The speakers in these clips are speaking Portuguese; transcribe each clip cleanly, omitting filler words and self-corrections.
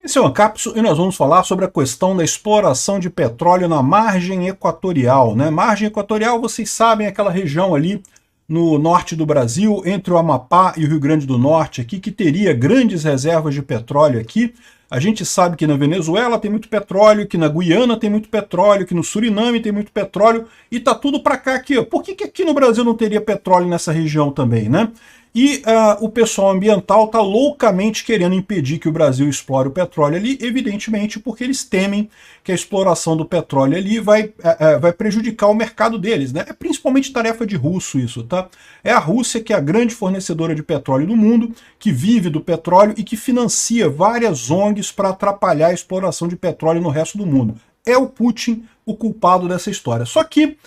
Esse é o Ancapso e nós vamos falar sobre a questão da exploração de petróleo na margem equatorial, né? Margem equatorial, vocês sabem, é aquela região ali no norte do Brasil, entre o Amapá e o Rio Grande do Norte, aqui, que teria grandes reservas de petróleo aqui. A gente sabe que na Venezuela tem muito petróleo, que na Guiana tem muito petróleo, que no Suriname tem muito petróleo, e tá tudo para cá aqui, ó. Por que aqui no Brasil não teria petróleo nessa região também, né? E o pessoal ambiental está loucamente querendo impedir que o Brasil explore o petróleo ali, evidentemente porque eles temem que a exploração do petróleo ali vai prejudicar o mercado deles, né? É principalmente tarefa de russo isso, tá? É a Rússia que é a grande fornecedora de petróleo do mundo, que vive do petróleo e que financia várias ONGs para atrapalhar a exploração de petróleo no resto do mundo. É o Putin o culpado dessa história. Só que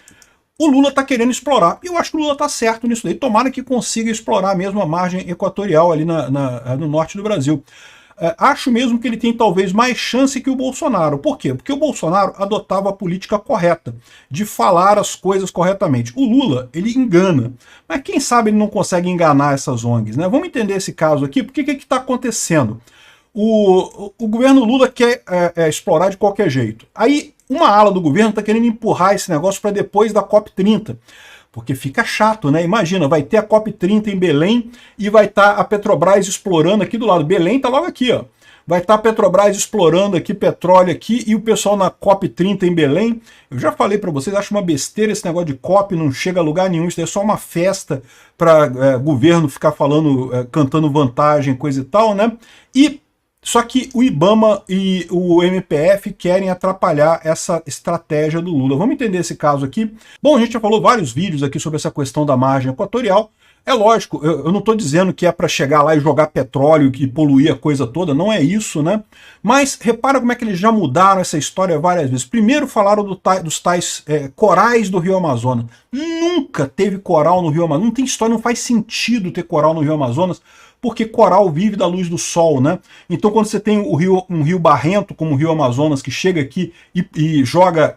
o Lula está querendo explorar, e eu acho que o Lula está certo nisso daí. Tomara que consiga explorar mesmo a margem equatorial ali no norte do Brasil. Acho mesmo que ele tem talvez mais chance que o Bolsonaro. Por quê? Porque o Bolsonaro adotava a política correta, de falar as coisas corretamente. O Lula, ele engana. Mas quem sabe ele não consegue enganar essas ONGs, né? Vamos entender esse caso aqui. Por que está acontecendo? O governo Lula quer explorar de qualquer jeito. Aí uma ala do governo está querendo empurrar esse negócio para depois da COP30, porque fica chato, né? Imagina, vai ter a COP30 em Belém e vai estar a Petrobras explorando aqui do lado. Belém está logo aqui, ó. Vai estar a Petrobras explorando aqui petróleo aqui e o pessoal na COP30 em Belém. Eu já falei para vocês, acho uma besteira esse negócio de COP, não chega a lugar nenhum, isso é só uma festa para governo ficar falando, cantando vantagem, coisa e tal, né? Só que o IBAMA e o MPF querem atrapalhar essa estratégia do Lula. Vamos entender esse caso aqui. Bom, a gente já falou vários vídeos aqui sobre essa questão da margem equatorial. É lógico, eu não estou dizendo que é para chegar lá e jogar petróleo e poluir a coisa toda, não é isso, né? Mas repara como é que eles já mudaram essa história várias vezes. Primeiro falaram dos tais corais do Rio Amazonas. Nunca teve coral no Rio Amazonas, não tem história, não faz sentido ter coral no Rio Amazonas, porque coral vive da luz do sol, né? Então quando você tem um rio barrento, como o Rio Amazonas, que chega aqui e joga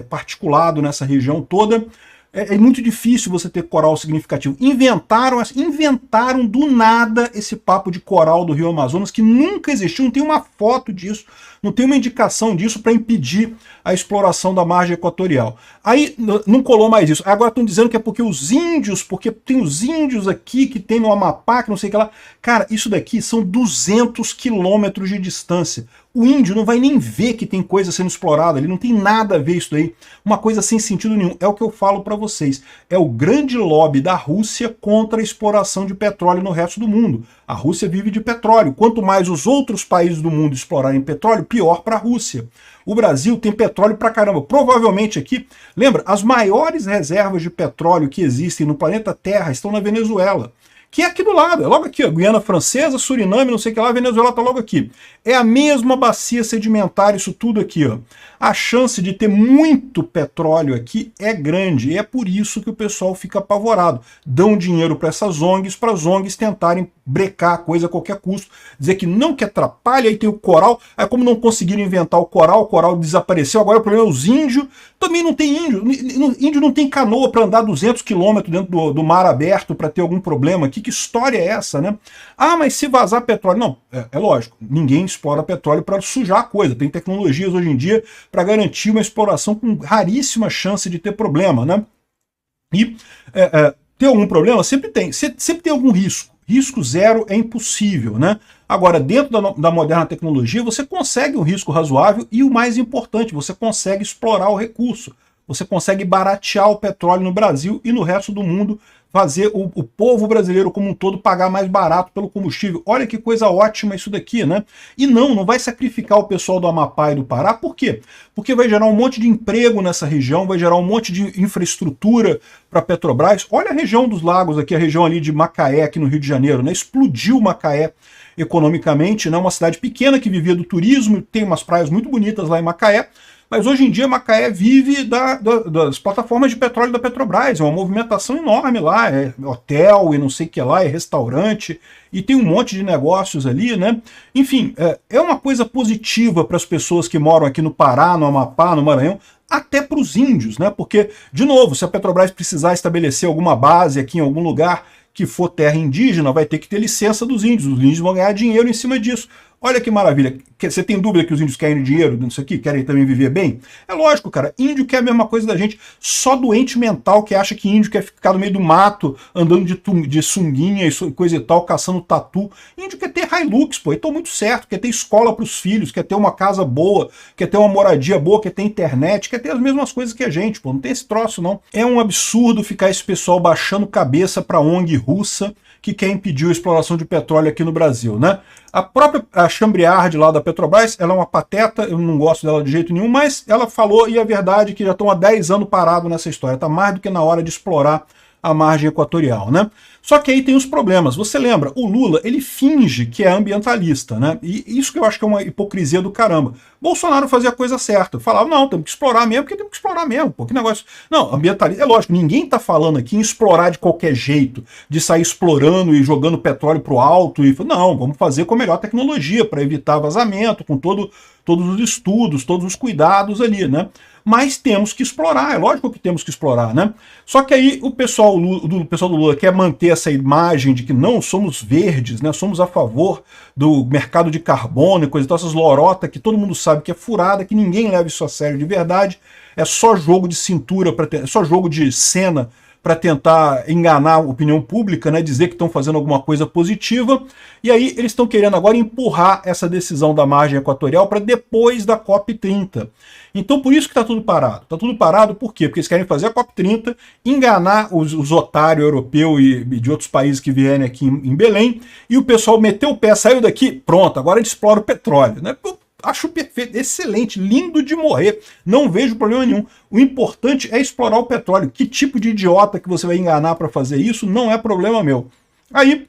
particulado nessa região toda, é muito difícil você ter coral significativo. Inventaram do nada esse papo de coral do Rio Amazonas, que nunca existiu, não tem uma foto disso, não tem uma indicação disso para impedir a exploração da margem equatorial. Aí não colou mais isso. Agora estão dizendo que é porque porque tem os índios aqui que tem no Amapá, que não sei o que lá. Cara, isso daqui são 200 quilômetros de distância. O índio não vai nem ver que tem coisa sendo explorada ali, não tem nada a ver isso daí. Uma coisa sem sentido nenhum. É o que eu falo para vocês. É o grande lobby da Rússia contra a exploração de petróleo no resto do mundo. A Rússia vive de petróleo. Quanto mais os outros países do mundo explorarem petróleo, pior para a Rússia. O Brasil tem petróleo pra caramba. Provavelmente aqui, lembra, as maiores reservas de petróleo que existem no planeta Terra estão na Venezuela, que é aqui do lado, é logo aqui, ó, Guiana Francesa, Suriname, não sei o que lá, Venezuela tá logo aqui. É a mesma bacia sedimentar, isso tudo aqui, ó. A chance de ter muito petróleo aqui é grande, e é por isso que o pessoal fica apavorado. Dão dinheiro para essas ONGs, para as ONGs tentarem brecar a coisa a qualquer custo, dizer que não, que atrapalha, aí tem o coral, aí como não conseguiram inventar o coral desapareceu, agora o problema é os índios, também não tem índio, índio não tem canoa para andar 200 quilômetros dentro do mar aberto para ter algum problema aqui, que história é essa, né? Ah, mas se vazar petróleo, não, é lógico, ninguém explora petróleo para sujar a coisa, tem tecnologias hoje em dia para garantir uma exploração com raríssima chance de ter problema, né? E ter algum problema sempre tem, sempre tem algum risco. Risco zero é impossível, né? Agora, dentro da moderna tecnologia, você consegue um risco razoável e, o mais importante, você consegue explorar o recurso. Você consegue baratear o petróleo no Brasil e no resto do mundo, fazer o povo brasileiro como um todo pagar mais barato pelo combustível. Olha que coisa ótima isso daqui, né? E não vai sacrificar o pessoal do Amapá e do Pará. Por quê? Porque vai gerar um monte de emprego nessa região, vai gerar um monte de infraestrutura para a Petrobras. Olha a região dos lagos aqui, a região ali de Macaé, aqui no Rio de Janeiro, né? Explodiu Macaé economicamente, né? Uma cidade pequena que vivia do turismo, tem umas praias muito bonitas lá em Macaé, mas hoje em dia Macaé vive das plataformas de petróleo da Petrobras, é uma movimentação enorme lá, é hotel e não sei o que lá, é restaurante, e tem um monte de negócios ali, né? Enfim, é uma coisa positiva para as pessoas que moram aqui no Pará, no Amapá, no Maranhão, até para os índios, né? Porque, de novo, se a Petrobras precisar estabelecer alguma base aqui em algum lugar que for terra indígena, vai ter que ter licença dos índios. Os índios vão ganhar dinheiro em cima disso. Olha que maravilha. Você tem dúvida que os índios querem dinheiro nisso aqui? Querem também viver bem? É lógico, cara. Índio quer a mesma coisa da gente. Só doente mental que acha que índio quer ficar no meio do mato, andando de sunguinha e coisa e tal, caçando tatu. Índio quer ter Hilux, pô. E tô muito certo. Quer ter escola pros filhos, quer ter uma casa boa, quer ter uma moradia boa, quer ter internet, quer ter as mesmas coisas que a gente, pô. Não tem esse troço, não. É um absurdo ficar esse pessoal baixando cabeça pra ONG russa que quer impedir a exploração de petróleo aqui no Brasil, né? A própria Chambriard lá da Petrobras, ela é uma pateta, eu não gosto dela de jeito nenhum, mas ela falou, e é verdade, que já estão há 10 anos parados nessa história, está mais do que na hora de explorar a margem equatorial, né? Só que aí tem os problemas. Você lembra, o Lula, ele finge que é ambientalista, né? E isso que eu acho que é uma hipocrisia do caramba. Bolsonaro fazia a coisa certa. Falava, não, temos que explorar mesmo, porque temos que explorar mesmo, pô, que negócio. Não, ambientalista, é lógico, ninguém tá falando aqui em explorar de qualquer jeito, de sair explorando e jogando petróleo pro alto. Não, vamos fazer com a melhor tecnologia para evitar vazamento, com todos os estudos, todos os cuidados ali, né? Mas temos que explorar, é lógico que temos que explorar, né? Só que aí o pessoal do Lula quer manter essa imagem de que não somos verdes, né? Somos a favor do mercado de carbono e coisa e tal, essas lorotas que todo mundo sabe que é furada, que ninguém leva isso a sério de verdade, é só jogo de cintura, é só jogo de cena para tentar enganar a opinião pública, né, dizer que estão fazendo alguma coisa positiva, e aí eles estão querendo agora empurrar essa decisão da margem equatorial para depois da COP30. Então por isso que está tudo parado. Está tudo parado por quê? Porque eles querem fazer a COP30, enganar os otários europeus e de outros países que vierem aqui em Belém, e o pessoal meteu o pé, saiu daqui, pronto, agora a gente explora o petróleo, né? Acho perfeito, excelente, lindo de morrer, não vejo problema nenhum. O importante é explorar o petróleo. Que tipo de idiota que você vai enganar para fazer isso não é problema meu. Aí,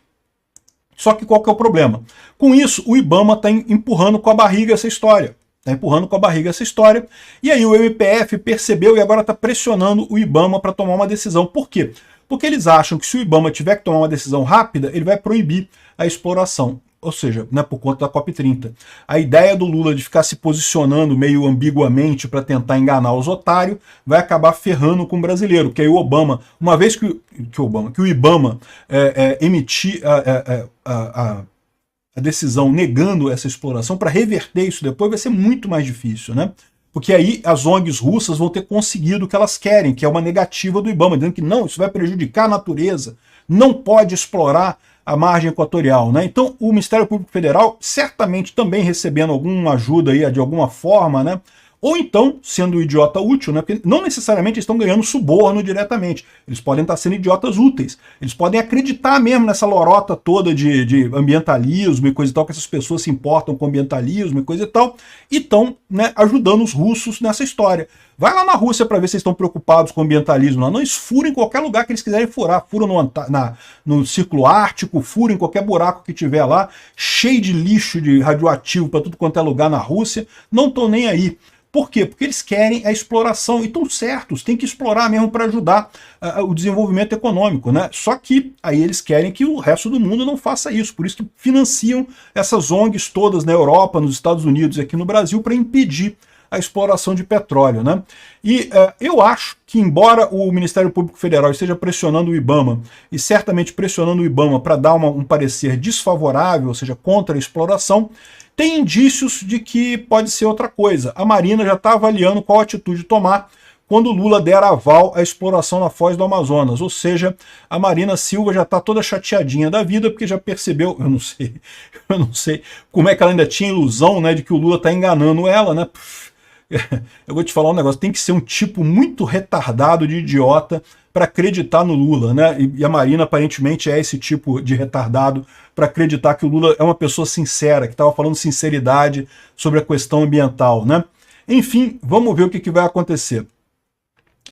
só que qual que é o problema? Com isso, o IBAMA está empurrando com a barriga essa história. Está empurrando com a barriga essa história. E aí o MPF percebeu e agora está pressionando o IBAMA para tomar uma decisão. Por quê? Porque eles acham que se o IBAMA tiver que tomar uma decisão rápida, ele vai proibir a exploração. Ou seja, né, por conta da COP30. A ideia do Lula de ficar se posicionando meio ambiguamente para tentar enganar os otários vai acabar ferrando com o brasileiro, que aí o Obama, uma vez que o IBAMA emitir a decisão negando essa exploração, para reverter isso depois vai ser muito mais difícil, né? Porque aí as ONGs russas vão ter conseguido o que elas querem, que é uma negativa do IBAMA, dizendo que não, isso vai prejudicar a natureza, não pode explorar a margem equatorial, né? Então o Ministério Público Federal certamente também recebendo alguma ajuda aí de alguma forma, né? Ou então sendo idiota útil, né? Porque não necessariamente eles estão ganhando suborno diretamente, eles podem estar sendo idiotas úteis, eles podem acreditar mesmo nessa lorota toda de ambientalismo e coisa e tal, que essas pessoas se importam com ambientalismo e coisa e tal, e estão, né, ajudando os russos nessa história. Vai lá na Rússia para ver se eles estão preocupados com o ambientalismo lá. Não, eles furam em qualquer lugar que eles quiserem furar. Furam no Círculo Ártico, furam em qualquer buraco que tiver lá, cheio de lixo de radioativo para tudo quanto é lugar na Rússia. Não estão nem aí. Por quê? Porque eles querem a exploração, e estão certos, tem que explorar mesmo para ajudar o desenvolvimento econômico, né? Só que aí eles querem que o resto do mundo não faça isso, por isso que financiam essas ONGs todas na Europa, nos Estados Unidos e aqui no Brasil para impedir a exploração de petróleo, né? E eu acho que, embora o Ministério Público Federal esteja pressionando o IBAMA, e certamente pressionando o IBAMA para dar um parecer desfavorável, ou seja, contra a exploração, tem indícios de que pode ser outra coisa. A Marina já está avaliando qual atitude tomar quando o Lula der aval à exploração na Foz do Amazonas. Ou seja, a Marina Silva já está toda chateadinha da vida, porque já percebeu, eu não sei como é que ela ainda tinha ilusão, né, de que o Lula está enganando ela, né? Eu vou te falar um negócio, tem que ser um tipo muito retardado de idiota para acreditar no Lula, né? E a Marina aparentemente é esse tipo de retardado para acreditar que o Lula é uma pessoa sincera, que estava falando sinceridade sobre a questão ambiental, né? Enfim, vamos ver o que vai acontecer.